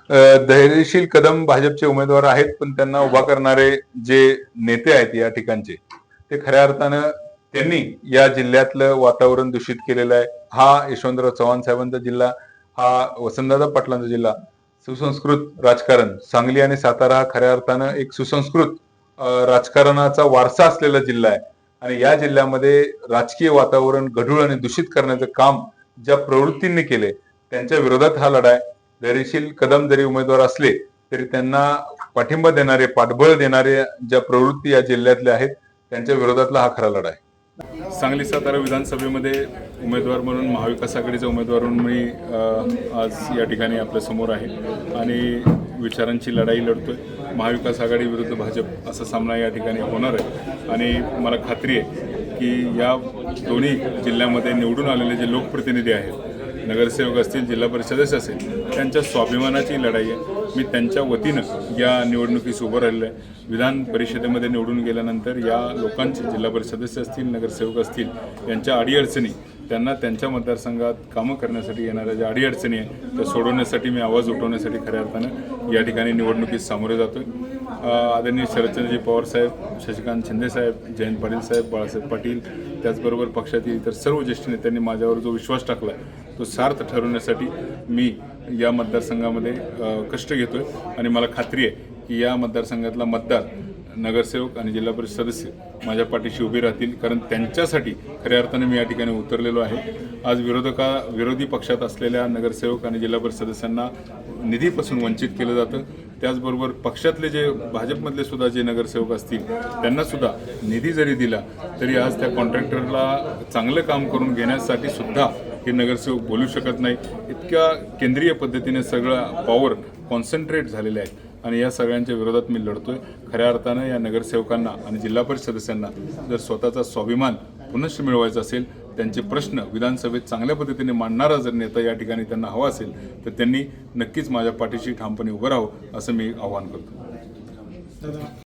धैर्यशील कदम भाजपचे उमेदवार आहेत, पण त्यांना उभा करणारे जे नेते आहेत या ठिकाणचे, ते खऱ्या अर्थानं त्यांनी या जिल्ह्यातलं वातावरण दूषित केलेलं आहे. हा यशवंतराव चव्हाण साहेबांचा जिल्हा, हा वसंतदादा पाटलांचा जिल्हा, सुसंस्कृत राजकारण, सांगली आणि सातारा हा खऱ्या अर्थानं एक सुसंस्कृत राजकारणाचा वारसा असलेला जिल्हा आहे. आणि या जिल्ह्यामध्ये राजकीय वातावरण गढूळ आणि दूषित करण्याचं काम ज्या प्रवृत्तींनी केले, त्यांच्या विरोधात हा लढा आहे. धैर्यशील कदम जरी उमेदवार असले तरी त्यांना पाठिंबा देणारे, पाठबळ देणारे ज्या प्रवृत्ती या जिल्ह्यातल्या आहेत, त्यांच्या विरोधातला हा खरा लढा आहे. सांगली सातारा विधानसभेमध्ये उमेदवार म्हणून महाविकास आघाडीचा उमेदवार म्हणून मी आज या ठिकाणी आपल्या समोर आहे आणि विचारांची लढाई लढतोय. महाविकास आघाडी विरुद्ध भाजप असा सामना या ठिकाणी होणार आहे आणि मला खात्री आहे की या दोन्ही जिल्ह्यामध्ये निवडून आलेले जे लोकप्रतिनिधी आहेत, नगरसेवक असतील, जिल्हा परिषद सदस्य असेल, त्यांच्या स्वाभिमानाची लढाई आहे. मी त्यांच्या वतीनं या निवडणुकीस उभं राहिलो आहे. विधान परिषदेमध्ये निवडून गेल्यानंतर या लोकांचे, जिल्हा परिषद सदस्य असतील, नगरसेवक असतील, यांच्या अडीअडचणी, त्यांना त्यांच्या मतदारसंघात कामं करण्यासाठी येणाऱ्या ज्या अडीअडचणी आहेत त्या सोडवण्यासाठी, मी आवाज उठवण्यासाठी खऱ्या अर्थानं या ठिकाणी निवडणुकीस सामोरे जातो आहे. आदरणीय शरदचंद्रजी पवार साहेब, शशिकांत शिंदे साहेब, जयंत पाटील साहेब, बाळासाहेब पाटील, त्याचबरोबर पक्षातील इतर सर्व ज्येष्ठ नेत्यांनी माझ्यावर जो विश्वास टाकला तो सार्थ ठरवण्यासाठी मी या मतदारसंघामध्ये कष्ट घेतो आहे आणि मला खात्री आहे की या मतदारसंघातला मतदार, नगरसेवक आणि जिल्हा परिषद सदस्य माझ्या पाठीशी उभे राहतील, कारण त्यांच्यासाठी खऱ्या अर्थाने मी या ठिकाणी उतरलेलो आहे. आज विरोधी पक्षात असलेल्या नगरसेवक आणि जिल्हा परिषद सदस्यांना निधीपासून वंचित केलं जातं. त्याचबरोबर पक्षातले जे भाजपमधले सुद्धा जे नगरसेवक असतील त्यांनासुद्धा निधी जरी दिला तरी आज त्या कॉन्ट्रॅक्टरला चांगलं काम करून घेण्यासाठी सुद्धा हे नगरसेवक बोलू शकत नाही. इतक्या केंद्रीय पद्धतीने सगळं पॉवर कॉन्सन्ट्रेट झालेले आहेत आणि या सगळ्यांच्या विरोधात मी लढतोय. खऱ्या अर्थानं या नगरसेवकांना आणि जिल्हा परिषद सदस्यांना जर स्वतःचा स्वाभिमान पुनश्च मिळवायचा असेल, त्यांचे प्रश्न विधानसभेत चांगल्या पद्धतीने मांडणारा जर नेता या ठिकाणी त्यांना हवा असेल तर त्यांनी नक्कीच माझ्या पाठीशी ठामपणे उभं राहावं असं मी आवाहन करतो.